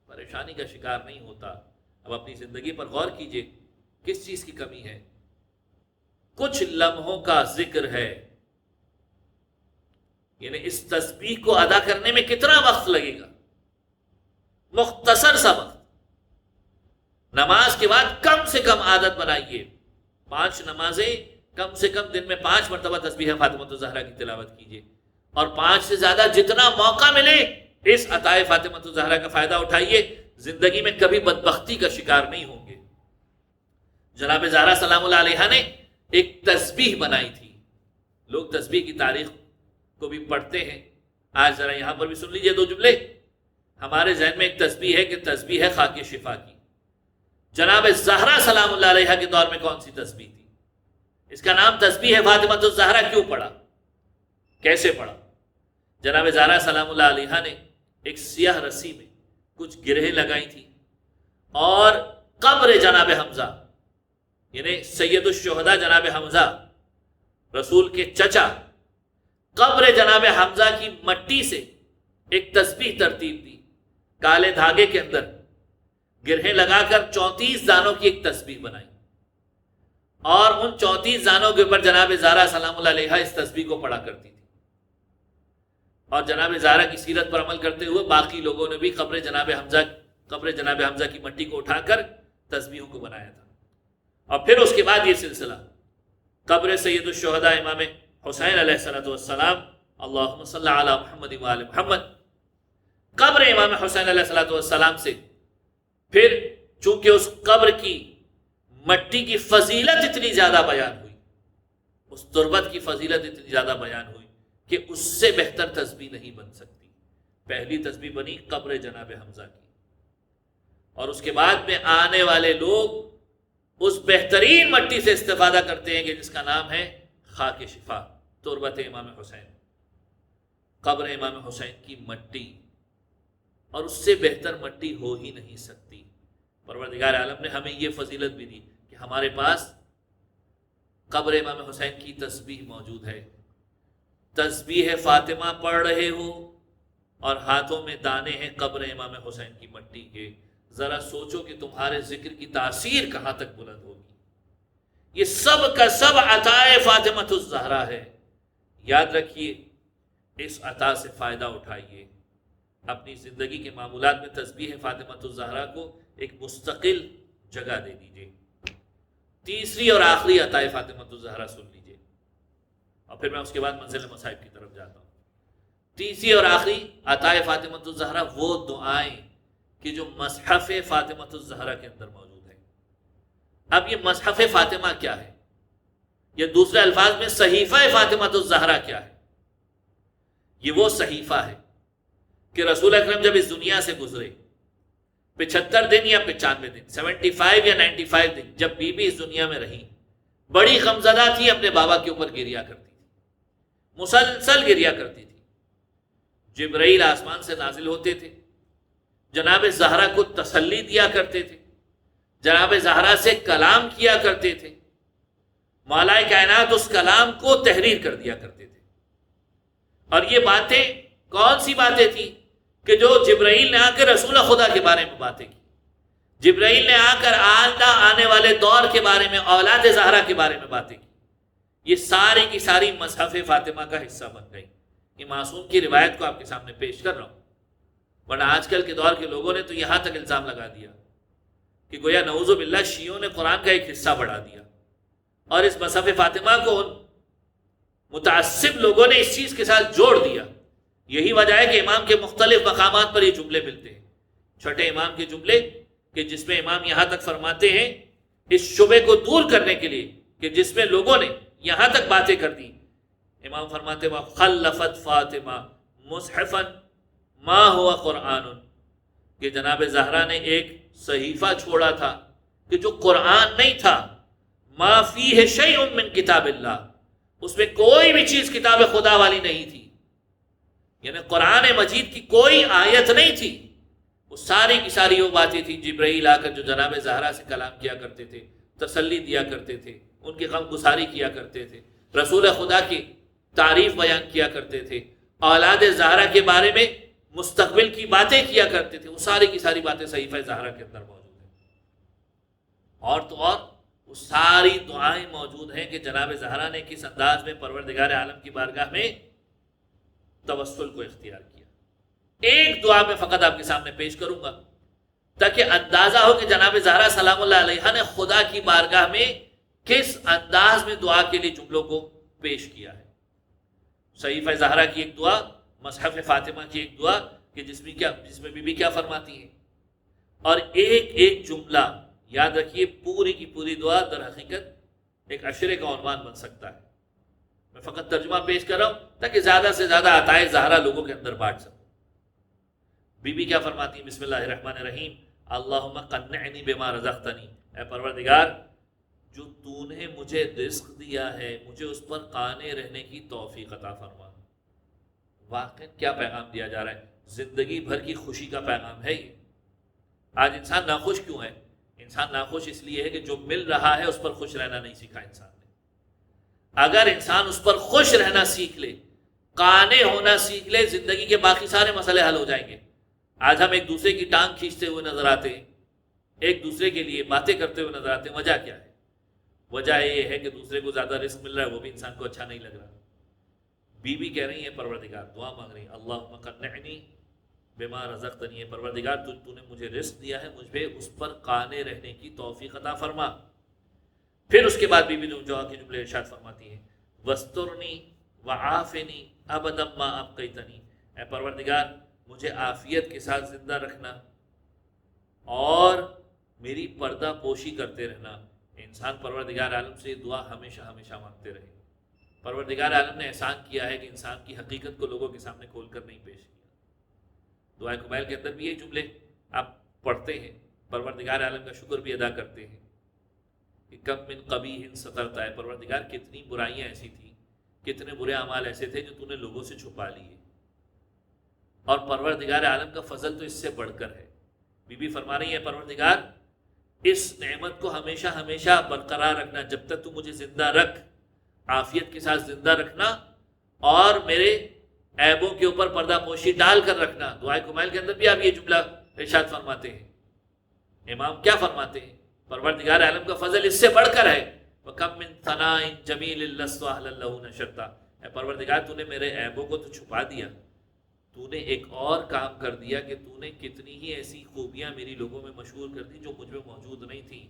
پریشانی کا شکار نہیں ہوتا۔ اب اپنی زندگی پر غور کیجئے، کس چیز کی کمی ہے؟ کچھ لمحوں کا ذکر ہے، یعنی اس تسبیح کو ادا کرنے میں کتنا وقت لگے گا؟ مختصر سا وقت۔ نماز کے بعد کم سے کم عادت بنائیے، 5 نمازیں کم سے کم دن میں 5 مرتبہ تسبیح فاطمہ الزہرا کی تلاوت کیجیے، اور 5 سے زیادہ جتنا موقع ملے اس عطا فاطمہ الزہرا کا فائدہ اٹھائیے، زندگی میں کبھی بدبختی کا شکار نہیں ہوں گے۔ جناب زہرا سلام اللہ علیہا نے ایک تسبیح بنائی تھی، لوگ تسبیح کی تاریخ کو بھی پڑھتے ہیں، آج ذرا یہاں پر بھی سن لیجئے 2 جملے۔ ہمارے ذہن میں ایک تسبیح ہے کہ تسبیح ہے خاک شفا کی۔ جناب زہرا سلام اللہ علیہا کے دور میں کون سی تسبیح تھی؟ اس کا نام تسبیح فاطمہ الزہرا کیوں پڑا؟ کیسے پڑا؟ جناب زہرا سلام اللہ علیہا نے ایک سیاہ رسی میں کچھ گرہیں لگائی تھی، اور قبر جناب حمزہ یعنی سید الشہداء جناب حمزہ رسول کے چچا، قبر جناب حمزہ کی مٹی سے ایک تسبیح ترتیب دی، کالے دھاگے کے اندر گرہیں لگا کر 34 دانوں کی ایک تسبیح بنائی، اور ان 34 دانوں کے اوپر جناب زہرا سلام اللہ علیہا اس تسبیح کو پڑھا کرتی تھی۔ اور جناب زہرا کی سیرت پر عمل کرتے ہوئے باقی لوگوں نے بھی قبر جناب حمزہ کی مٹی کو اٹھا کر تسبیحوں کو بنایا تھا۔ اور پھر اس کے بعد یہ سلسلہ قبر سید الشہداء امام حسین علیہ السلام، اللہم صلی علی محمد و آل محمد، قبر امام حسین علیہ السلام سے پھر چونکہ اس قبر کی مٹی کی فضیلت اتنی زیادہ بیان ہوئی، اس تربت کی فضیلت اتنی زیادہ بیان ہوئی کہ اس سے بہتر تسبیح نہیں بن سکتی۔ پہلی تسبیح بنی قبر جناب حمزہ کی، اور اس کے بعد میں آنے والے لوگ اس بہترین مٹی سے استفادہ کرتے ہیں کہ جس کا نام ہے خاک شفا، تربت امام حسین، قبر امام حسین کی مٹی، اور اس سے بہتر مٹی ہو ہی نہیں سکتی۔ پروردگار عالم نے ہمیں یہ فضیلت بھی دی کہ ہمارے پاس قبر امام حسین کی تسبیح موجود ہے۔ تسبیح فاطمہ پڑھ رہے ہو اور ہاتھوں میں دانے ہیں قبر امام حسین کی مٹی کے، ذرا سوچو کہ تمہارے ذکر کی تاثیر کہاں تک بلند ہوگی۔ یہ سب کا سب عطائے فاطمۃ الزہرا ہے۔ یاد رکھیے، اس عطا سے فائدہ اٹھائیے، اپنی زندگی کے معمولات میں تسبیح فاطمۃ الزہرا کو ایک مستقل جگہ دے دیجیے۔ تیسری اور آخری عطائے فاطمۃ الزہرا سن لیجیے، اور پھر میں اس کے بعد منزل مصائب کی طرف جاتا ہوں۔ تیسری اور آخری عطائے فاطمۃ الزہرا وہ دعائیں کہ جو مصحف فاطمۃ الزہرا کے اندر موجود ہیں۔ اب یہ مصحف فاطمہ کیا ہے، یا دوسرے الفاظ میں صحیفہ فاطمۃ الزہرا کیا ہے؟ یہ وہ صحیفہ ہے کہ رسول اکرم جب اس دنیا سے گزرے 75 دن یا 95 دن، 75 یا 95 دن جب بی بی اس دنیا میں رہی، بڑی غمزدہ تھی، اپنے بابا کے اوپر گریا کرتی تھی، مسلسل گریا کرتی تھی۔ جبرائیل آسمان سے نازل ہوتے تھے، جناب زہرا کو تسلی دیا کرتے تھے، جناب زہرا سے کلام کیا کرتے تھے، مولا کائنات اس کلام کو تحریر کر دیا کرتے تھے۔ اور یہ باتیں کون سی باتیں تھیں کہ جو جبرائیل نے آ کر رسول خدا کے بارے میں باتیں کی، جبرائیل نے آ کر آئندہ آنے والے دور کے بارے میں، اولاد زہرا کے بارے میں باتیں کی، یہ ساری کی ساری مصحف فاطمہ کا حصہ بن گئی۔ یہ معصوم کی روایت کو آپ کے سامنے پیش کر رہا ہوں، ورنہ آج کل کے دور کے لوگوں نے تو یہاں تک الزام لگا دیا کہ گویا نعوذ باللہ شیعوں نے قرآن کا ایک حصہ بڑھا دیا، اور اس مصحف فاطمہ کو ان متعصب لوگوں نے اس چیز کے ساتھ جوڑ دیا۔ یہی وجہ ہے کہ امام کے مختلف مقامات پر یہ جملے ملتے ہیں، چھٹے امام کے جملے کہ جس میں امام یہاں تک فرماتے ہیں اس شبے کو دور کرنے کے لیے کہ جس میں لوگوں نے یہاں تک باتیں کر دی، امام فرماتے وَخَلَّفَتْ فاطمہ مصحفا ما ہوا قرآن، کہ جناب زہرا نے ایک صحیفہ چھوڑا تھا کہ جو قرآن نہیں تھا، ما فیہ شیء من کتاب اللہ، اس میں کوئی بھی چیز کتاب خدا والی نہیں تھی، یعنی قرآن مجید کی کوئی آیت نہیں تھی، وہ ساری کی ساری وہ باتیں تھیں۔ جبرائیل آ کر جو جناب زہرا سے کلام کیا کرتے تھے، تسلی دیا کرتے تھے، ان کی غم گساری کیا کرتے تھے، رسول خدا کی تعریف بیان کیا کرتے تھے، اولاد زہرا کے بارے میں مستقبل کی باتیں کیا کرتے تھے، وہ ساری کی ساری باتیں صحیفہ زہرا کے اندر موجود ہیں۔ اور تو اور وہ ساری دعائیں موجود ہیں کہ جناب زہرا نے کس انداز میں پروردگار عالم کی بارگاہ میں توسل کو اختیار کیا۔ ایک دعا میں فقط آپ کے سامنے پیش کروں گا تاکہ اندازہ ہو کہ جناب زہرا سلام اللہ علیہا نے خدا کی بارگاہ میں کس انداز میں دعا کے لیے جملوں کو پیش کیا ہے۔ صحیفہ زہرا کی ایک دعا، مصحف فاطمہ کی ایک دعا کہ جس میں بی بی کیا فرماتی ہیں، اور ایک ایک جملہ یاد رکھیے، پوری کی پوری دعا در حقیقت ایک عشرے کا عنوان بن سکتا ہے۔ میں فقط ترجمہ پیش کر رہا ہوں تاکہ زیادہ سے زیادہ عطائے زہرا لوگوں کے اندر بانٹ سکوں۔ بی بی کیا فرماتی ہیں؟ بسم اللہ الرحمن الرحیم، اللہم قنعنی بما رزقتنی، اے پروردگار جو تو نے مجھے رزق دیا ہے مجھے اس پر قانے رہنے کی توفیق عطا فرما۔ واقعی کیا پیغام دیا جا رہا ہے، زندگی بھر کی خوشی کا پیغام ہے یہ۔ آج انسان ناخوش کیوں ہے؟ انسان ناخوش اس لیے ہے کہ جو مل رہا ہے اس پر خوش رہنا نہیں سیکھا انسان نے۔ اگر انسان اس پر خوش رہنا سیکھ لے، قانے ہونا سیکھ لے، زندگی کے باقی سارے مسئلے حل ہو جائیں گے۔ آج ہم ایک دوسرے کی ٹانگ کھینچتے ہوئے نظر آتے ہیں، ایک دوسرے کے لیے باتیں کرتے ہوئے نظر آتے ہیں، وجہ کیا ہے؟ وجہ یہ ہے کہ دوسرے کو زیادہ رزق مل رہا ہے، وہ بھی انسان کو اچھا نہیں لگ رہا۔ بی بی کہہ رہی ہے پروردگار، دعا مانگ رہی ہیں، اللہم قنعنی بما رزقتنی، ہے پروردگار تو نے مجھے رزق دیا ہے، مجھ پہ اس پر قانے رہنے کی توفیق عطا فرما۔ پھر اس کے بعد بی بی جو کے جملے ارشاد فرماتی ہے وسترنی وعافنی ابدا ما ابقیتنی، اے پروردگار مجھے عافیت کے ساتھ زندہ رکھنا اور میری پردہ پوشی کرتے رہنا۔ انسان پروردگار عالم سے یہ دعا ہمیشہ ہمیشہ مانگتے رہے۔ پروردگار عالم نے احسان کیا ہے کہ انسان کی حقیقت کو لوگوں کے سامنے کھول کر نہیں پیش کیا۔ دعائے کمیل کے اندر بھی یہ جملے آپ پڑھتے ہیں، پروردگار عالم کا شکر بھی ادا کرتے ہیں کہ کم من قبیح سترتا ہے، پروردگار کتنی برائیاں ایسی تھیں، کتنے برے اعمال ایسے تھے جو تو نے لوگوں سے چھپا لیے، اور پروردگار عالم کا فضل تو اس سے بڑھ کر ہے۔ بی بی فرما رہی ہے پروردگار اس نعمت کو ہمیشہ ہمیشہ برقرار رکھنا، جب تک تو مجھے زندہ رکھ، عافیت کے ساتھ زندہ رکھنا اور میرے عیبوں کے اوپر پردہ پوشی ڈال کر رکھنا۔ دعائے کمیل کے اندر بھی آپ یہ جملہ ارشاد فرماتے ہیں۔ امام کیا فرماتے ہیں؟ پروردگار عالم کا فضل اس سے بڑھ کر ہے۔ وَكَمْ مِن ثَنَاءٍ جَمِيلٍ لَسْتُ أَهْلًا لَهُ نَشَرْتَ، اے پروردگار تو نے میرے عیبوں کو تو چھپا دیا، تو نے ایک اور کام کر دیا کہ تو نے کتنی ہی ایسی خوبیاں میری لوگوں میں مشہور کر دی جو مجھ میں موجود نہیں تھیں۔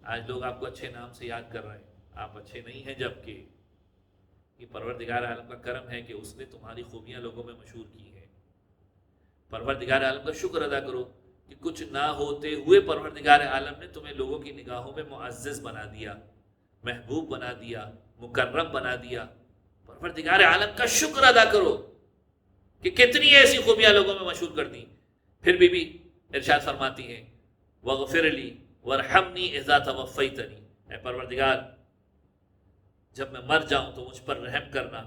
آج لوگ آپ کو اچھے نام سے یاد کر رہے ہیں، آپ اچھے نہیں ہیں، جبکہ یہ پروردگار عالم کا کرم ہے کہ اس نے تمہاری خوبیاں لوگوں میں مشہور کی ہیں۔ پروردگار عالم کا شکر ادا کرو کہ کچھ نہ ہوتے ہوئے پروردگار عالم نے تمہیں لوگوں کی نگاہوں میں معزز بنا دیا، محبوب بنا دیا، مکرم بنا دیا۔ پروردگار عالم کا شکر ادا کرو کہ کتنی ایسی خوبیاں لوگوں میں مشہور کر دیں۔ پھر بی بی ارشاد فرماتی ہیں وَغْفِرْ لِي وَارْحَمْنِي إِذَا تَوَفَّيْتَنِي، اے پروردگار جب میں مر جاؤں تو مجھ پر رحم کرنا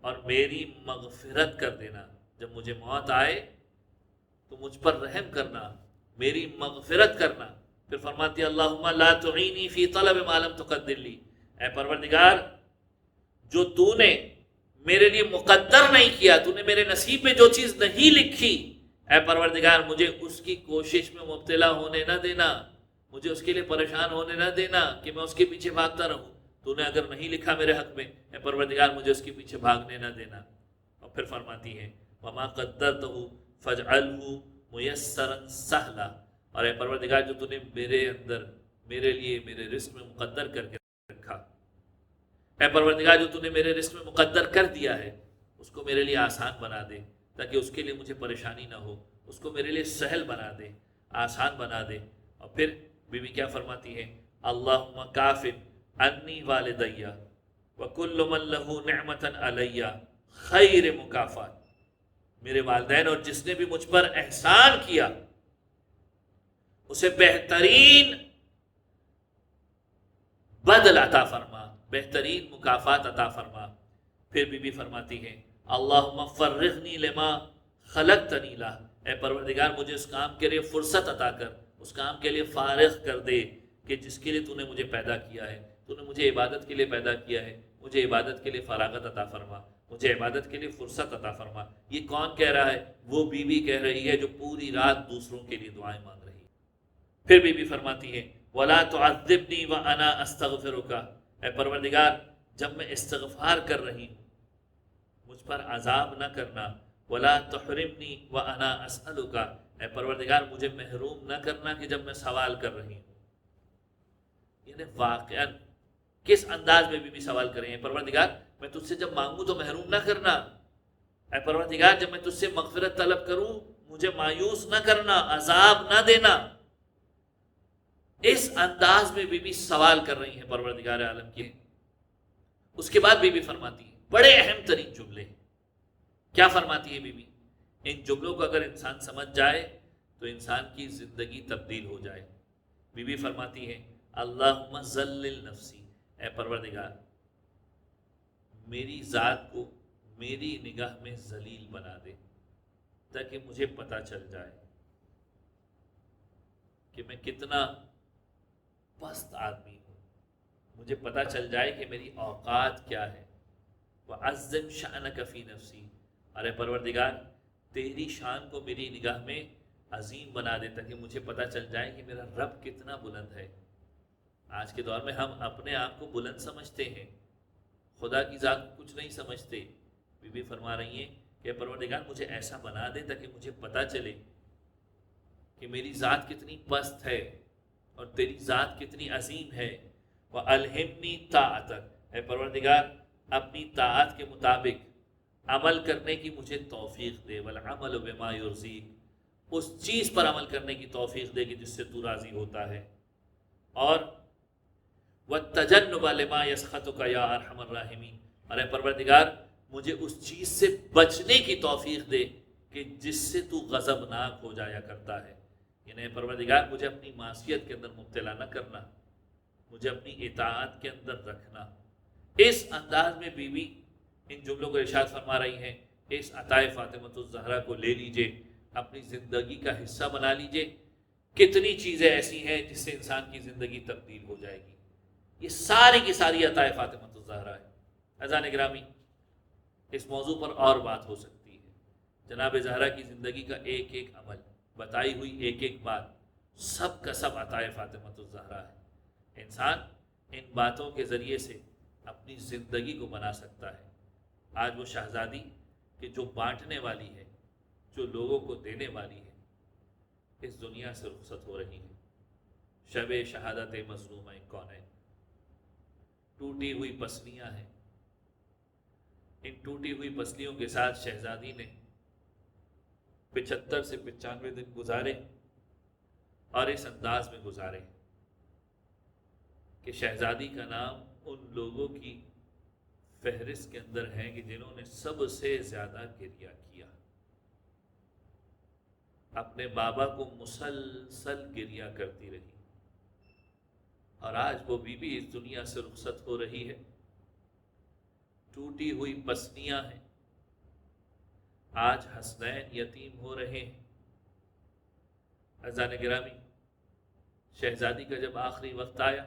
اور میری مغفرت کر دینا، جب مجھے موت آئے تو مجھ پر رحم کرنا، میری مغفرت کرنا۔ پھر فرماتی اللہم لا تعینی فی طلب ما لم تقدر لی، اے پروردگار جو تو نے میرے لیے مقدر نہیں کیا، تو نے میرے نصیب میں جو چیز نہیں لکھی، اے پروردگار مجھے اس کی کوشش میں مبتلا ہونے نہ دینا، مجھے اس کے لیے پریشان ہونے نہ دینا کہ میں اس کے پیچھے بھاگتا رہوں۔ تو نے اگر نہیں لکھا میرے حق میں، اے پروردگار مجھے اس کے پیچھے بھاگنے نہ دینا۔ اور پھر فرماتی ہے وما قدرتہ فاجعلہ میسرا سہلا، اور اے پروردگار جو تو نے میرے اندر میرے لیے میرے رزق میں مقدر کر کے رکھا، اے پروردگار جو تو نے میرے رزق میں مقدر کر دیا ہے اس کو میرے لیے آسان بنا دے، تاکہ اس کے لیے مجھے پریشانی نہ ہو، اس کو میرے لیے سہل بنا دے، آسان بنا دے۔ اور پھر بی بی کیا فرماتی ہے اللہم کافن انی والدی وکل من لہ نعمتا علی خیر مکافات، میرے والدین اور جس نے بھی مجھ پر احسان کیا اسے بہترین بدل عطا فرما، بہترین مکافات عطا فرما۔ پھر بی بی فرماتی ہے اللہم فرغنی لما خلقتنی لہ، اے پروردگار مجھے اس کام کے لیے فرصت عطا کر، اس کام کے لیے فارغ کر دے کہ جس کے لیے تو نے مجھے پیدا کیا ہے، تو نے مجھے عبادت کے لیے پیدا کیا ہے، مجھے عبادت کے لیے فراغت عطا فرما، مجھے عبادت کے لیے فرصت عطا فرما۔ یہ کون کہہ رہا ہے؟ وہ بی بی کہہ رہی ہے جو پوری رات دوسروں کے لیے دعائیں مانگ رہی ہے۔ پھر بی بی فرماتی ہے وَلَا تُعَذِّبْنِي وَأَنَا أَسْتَغْفِرُكَ، اے پروردگار جب میں استغفار کر رہی ہوں مجھ پر عذاب نہ کرنا، وَلَا تُحْرِمْنِي وَأَنَا أَسْأَلُكَ، اے پروردگار مجھے محروم نہ کرنا کہ جب میں سوال کر رہی ہوں۔ یعنی واقعاً کس انداز میں بھی سوال کریں، پروردگار میں تجھ سے جب مانگوں تو محروم نہ کرنا، اے پروردگار جب میں تجھ سے مغفرت طلب کروں مجھے مایوس نہ کرنا، عذاب نہ دینا۔ اس انداز میں بی بی سوال کر رہی ہیں پروردگار عالم کے۔ اس کے بعد بی بی فرماتی ہے بڑے اہم ترین جملے، کیا فرماتی ہے بی بی؟ ان جملوں کو اگر انسان سمجھ جائے تو انسان کی زندگی تبدیل ہو جائے۔ بی بی فرماتی ہے اللہم ذلل نفسی، اے پروردگار میری ذات کو میری نگاہ میں ذلیل بنا دے، تاکہ مجھے پتہ چل جائے کہ میں کتنا پست آدمی ہوں، مجھے پتہ چل جائے کہ میری اوقات کیا ہے۔ وَعَزِّمْ شَأْنَكَ فِي نَفْسِي، ارے پروردگار تیری شان کو میری نگاہ میں عظیم بنا دے، تاکہ مجھے پتہ چل جائے کہ میرا رب کتنا بلند ہے۔ آج کے دور میں ہم اپنے آپ کو بلند سمجھتے ہیں، خدا کی ذات کو کچھ نہیں سمجھتے۔ بی بی فرما رہی ہیں کہ پروردگار مجھے ایسا بنا دے تاکہ مجھے پتہ چلے کہ میری ذات کتنی پست ہے اور تیری ذات کتنی عظیم ہے، وَأَلْهِمْنِي طَاعَتَكَ، اے پروردگار اپنی طاعت کے مطابق عمل کرنے کی مجھے توفیق دے، وَالْعَمَلُ بِمَا يُرْضِيكَ، اس چیز پر عمل کرنے کی توفیق دے کہ جس سے تو راضی ہوتا ہے، اور وَالتَّجَنُّبَ لِمَا يَسْخَطُكَ يَا أَرْحَمَ الرَّاحِمِينَ، اور اے پروردگار مجھے اس چیز سے بچنے کی توفیق دے کہ جس سے تو غضبناک ہو جایا کرتا ہے، یعنی اے پروردگار مجھے اپنی معصیت کے اندر مبتلا نہ کرنا، مجھے اپنی اطاعت کے اندر رکھنا۔ اس انداز میں بیوی ان جملوں کو ارشاد فرما رہی ہیں، اس عطائے فاطمۃ الزہرا کو لے لیجئے، اپنی زندگی کا حصہ بنا لیجئے۔ کتنی چیزیں ایسی ہیں جس سے انسان کی زندگی تبدیل ہو جائے گی، یہ ساری کی ساری عطائے فاطمۃ الزہرا ہے۔ اذان گرامی، اس موضوع پر اور بات ہو سکتی ہے، جناب زہرا کی زندگی کا ایک ایک عمل، بتائی ہوئی ایک ایک بات، سب کا سب عطائے فاطمۃ الزہرا ہے۔ انسان ان باتوں کے ذریعے سے اپنی زندگی کو بنا سکتا ہے۔ آج وہ شہزادی کہ جو بانٹنے والی ہے، جو لوگوں کو دینے والی ہے، اس دنیا سے رخصت ہو رہی ہے۔ شب شہادت مظلومہ کونین، ٹوٹی ہوئی پسلیاں ہیں، ان ٹوٹی ہوئی پسلیوں کے ساتھ شہزادی نے 75 سے 95 دن گزارے، اور اس انداز میں گزارے کہ شہزادی کا نام ان لوگوں کی فہرست کے اندر ہے کہ جنہوں نے سب سے زیادہ گریہ کیا، اپنے بابا کو مسلسل گریہ کرتی رہی، اور آج وہ بیوی اس دنیا سے رخصت ہو رہی ہے، ٹوٹی ہوئی پسلیاں ہیں۔ آج حسنین یتیم ہو رہے ہیں۔ عزیزان گرامی، شہزادی کا جب آخری وقت آیا،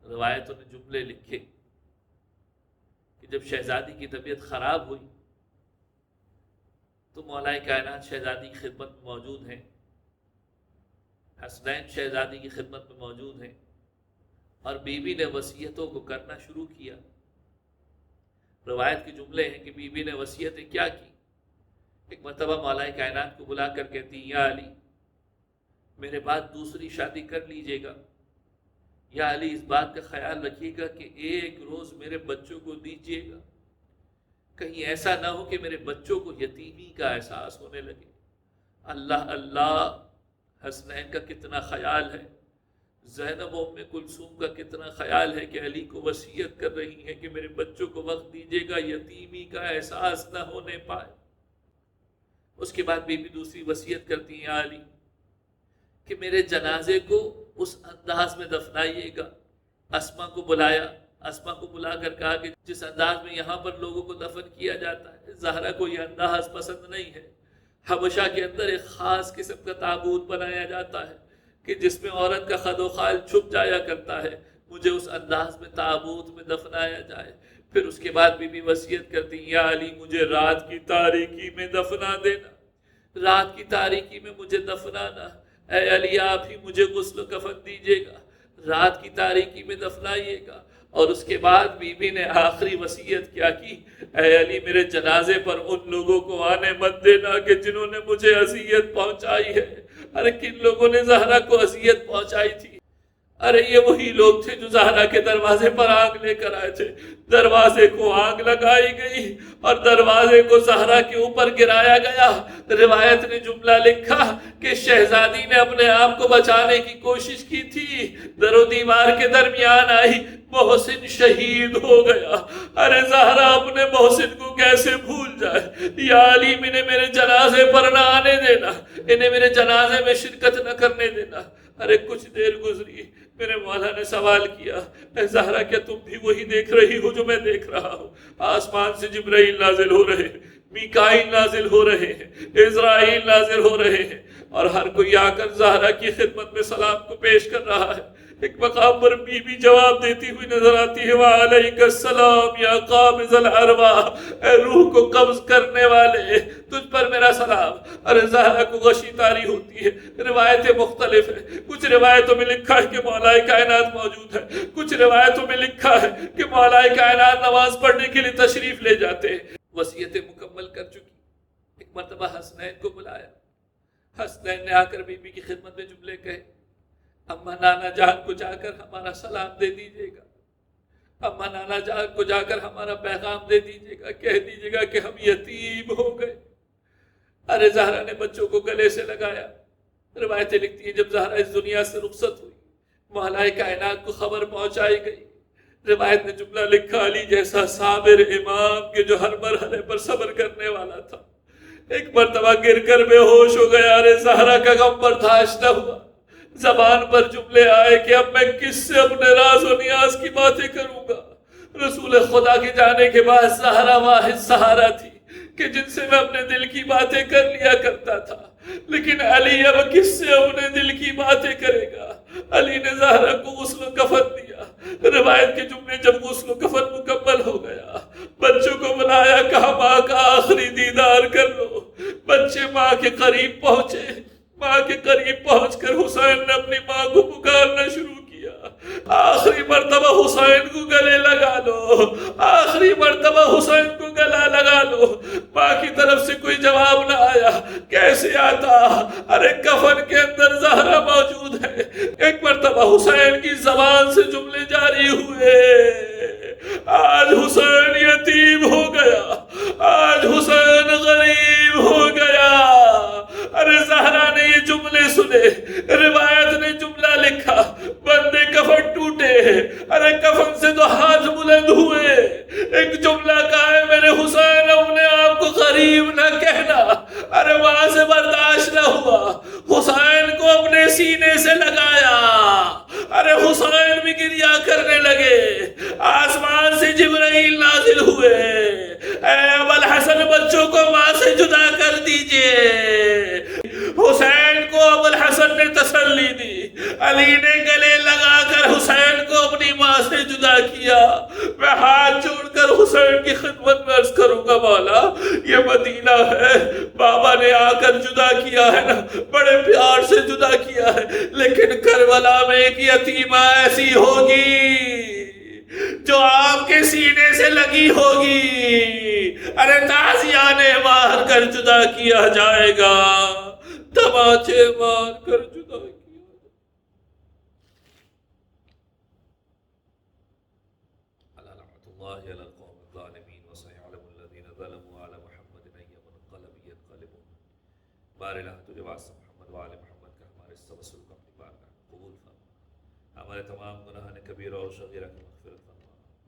روایتوں نے جملے لکھے کہ جب شہزادی کی طبیعت خراب ہوئی تو مولا کائنات شہزادی کی خدمت میں موجود ہیں، حسنین شہزادی کی خدمت میں موجود ہیں، اور بیوی نے وصیتوں کو کرنا شروع کیا۔ روایت کے جملے ہیں کہ بیوی نے وصیتیں کیا کی؟ ایک مرتبہ مولا کائنات کو بلا کر کہتی، یا علی میرے بعد دوسری شادی کر لیجئے گا، یا علی اس بات کا خیال رکھیے گا کہ ایک روز میرے بچوں کو دیجیے گا، کہیں ایسا نہ ہو کہ میرے بچوں کو یتیمی کا احساس ہونے لگے۔ اللہ اللہ، حسنین کا کتنا خیال ہے، زینب ام کلثوم کا کتنا خیال ہے کہ علی کو وصیت کر رہی ہیں کہ میرے بچوں کو وقت دیجیے گا، یتیمی کا احساس نہ ہونے پائے۔ اس کے بعد بیوی دوسری وصیت کرتی ہیں، یا علی کہ میرے جنازے کو اس انداز میں دفنائیے گا۔ اسما کو بلایا، اسما کو بلا کر کہا کہ جس انداز میں یہاں پر لوگوں کو دفن کیا جاتا ہے، زہرا کو یہ انداز پسند نہیں ہے۔ حبشہ کے اندر ایک خاص قسم کا تابوت بنایا جاتا ہے کہ جس میں عورت کا خد و خال چھپ جایا کرتا ہے، مجھے اس انداز میں تابوت میں دفنایا جائے۔ پھر اس کے بعد بیوی وصیت کرتی، یا علی مجھے رات کی تاریکی میں دفنا دینا، رات کی تاریکی میں مجھے دفنانا، اے علی آپ ہی مجھے غسل و کفن دیجیے گا، رات کی تاریکی میں دفنائیے گا۔ اور اس کے بعد بیوی نے آخری وصیت کیا کی، اے علی میرے جنازے پر ان لوگوں کو آنے مت دینا کہ جنہوں نے مجھے اذیت پہنچائی ہے۔ ارے کن لوگوں نے زہرا کو اذیت پہنچائی تھی؟ ارے یہ وہی لوگ تھے جو زہرا کے دروازے پر آگ لے کر آئے تھے، دروازے کو آگ لگائی گئی اور دروازے کو زہرا کے اوپر گرایا گیا۔ روایت نے جملہ لکھا کہ شہزادی نے اپنے آپ کو بچانے کی کوشش کی تھی، در و دیوار کے درمیان آئی، محسن شہید ہو گیا۔ ارے زہرا اپنے محسن کو کیسے بھول جائے؟ یا علی انہیں میرے جنازے پر نہ آنے دینا، انہیں میرے جنازے میں شرکت نہ کرنے دینا۔ ارے کچھ دیر گزری، میرے مولا نے سوال کیا، اے زہرا کیا تم بھی وہی دیکھ رہی ہو جو میں دیکھ رہا ہوں؟ آسمان سے جبرائیل نازل ہو رہے ہیں، میکائیل نازل ہو رہے ہیں، اسرائیل نازل ہو رہے ہیں، اور ہر کوئی آ کر زہرا کی خدمت میں سلام کو پیش کر رہا ہے۔ ایک مقام پر بی بی جواب دیتی ہوئی نظر آتی ہے، وعلیک السلام یا قابض الارواح، اے روح کو قبض کرنے والے تجھ پر میرا سلام۔ ارے زہرا کو غشی طاری ہوتی ہے، روایتیں مختلف ہیں، کچھ روایتوں میں لکھا ہے کہ مولا کائنات موجود ہے، کچھ روایتوں میں لکھا ہے کہ مولا کائنات نماز پڑھنے کے لیے تشریف لے جاتے ہیں۔ وصیتیں مکمل کر چکی، ایک مرتبہ حسنین کو بلایا، حسنین نے آ کر بی بی کی خدمت میں جملے کہے، اماں نانا جان کو جا کر ہمارا سلام دے دیجیے گا، اماں نانا جان کو جا کر ہمارا پیغام دے دیجیے گا، کہہ دیجیے گا کہ ہم یتیم ہو گئے۔ ارے زہرا نے بچوں کو گلے سے لگایا۔ روایتیں لکھتی ہیں جب زہرا اس دنیا سے رخصت ہوئی، مولا کائنات کو خبر پہنچائی گئی۔ روایت نے جملہ لکھا، علی جیسا صابر امام کہ جو ہر مرحلے پر صبر کرنے والا تھا، ایک مرتبہ گر کر بے ہوش ہو گیا۔ ارے زہرا کا غم برداشت نہ ہوا، زبان پر جملے آئے کہ اب میں کس سے اپنے راز و نیاز کی باتیں کروں گا۔ رسول خدا کے جانے کے بعد زہرا واحد سہارا تھی کہ جن سے میں اپنے دل کی باتیں کر لیا کرتا تھا، لیکن علی اب کس سے اپنے دل کی باتیں کرے گا۔ علی نے زہرا کو غسل و کفن دیا۔ روایت کے جملے جب غسل و کفن مکمل ہو گیا، بچوں کو بلایا، کہا ماں کا آخری دیدار کر لو۔ بچے ماں کے قریب پہنچے۔ ماں کے قریب پہنچ کر حسین نے اپنی ماں کو پکارنا شروع کیا، آخری مرتبہ حسین کو گلے لگا لو، آخری مرتبہ حسین کو گلا لگا لو۔ ماں کی طرف سے کوئی جواب نہ آیا۔ کیسے آتا؟ ارے کفن کے اندر زہرا موجود ہے۔ ایک مرتبہ حسین کی زبان سے جملے جاری ہوئے، آج حسین یتیم ہو گیا، آج حسین غریب ہو گیا۔ ارے زہرا نے یہ جملے سنے، روایت نے جملہ لکھا، بندے کفن ٹوٹے، ارے کفن سے تو ہاتھ بلند ہوئے، ایک جملہ کہا ہے میرے حسین اپنے آپ کو غریب نہ کہنا۔ ارے وہاں سے برداشت نہ ہوا، حسین کو اپنے سینے سے لگایا۔ ارے حسین بھی گریا کرنے لگے۔ آسمان سے جبرائیل نازل ہوئے، اے ابو الحسن بچوں کو ماں سے جدا کر دیجئے۔ حسین کو ابو الحسن نے تسلی دی۔ علی نے گلے لگا کر حسین کو اپنی ماں سے جدا کیا۔ میں ہاتھ جوڑ کر حسین کی خدمت میں عرض کروں گا، مولا یہ مدینہ ہے، بابا نے آ کر جدا کیا ہے نا، بڑے پیار سے جدا کیا ہے، لیکن کربلا میں ایک یتیمہ ایسی ہوگی جو آپ کے سینے سے لگی ہوگی۔ ارے تازیانے مار کر جدا کیا جائے گا، تماچے مار کر جدا کیا۔ لعنت اللہ علی القوم الظالمین وسيعلم الذین ظلموا علی محمد أي منقلب ينقلبون۔ بار الہ تجھے واسطہ محمد وآل محمد کا ہمارے اس توسل کو اپنی بارگاہ میں قبول فرما، ہمارے تمام گناہان کبیرہ اور صغیرہ کی مغفرت فرما۔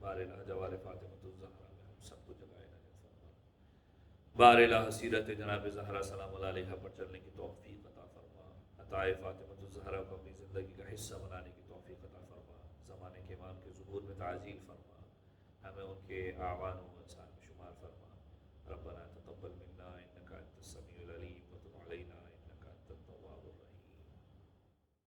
بار الہ جوار فاطمۃ الزہرا میں ہم سب کو جگائے نجات فرما۔ بار الہ سیرت جناب زہرا سلام اللہ علیہا پر چلنے کی توفیق عطا فرما۔ عطائے فاطمۃ الزہرا کو اپنی زندگی کا حصہ بنانے کی توفیق عطا فرما۔ زمانے کے امام کے ظہور میں تعجیل فرما، ہمیں ان کے اعوان و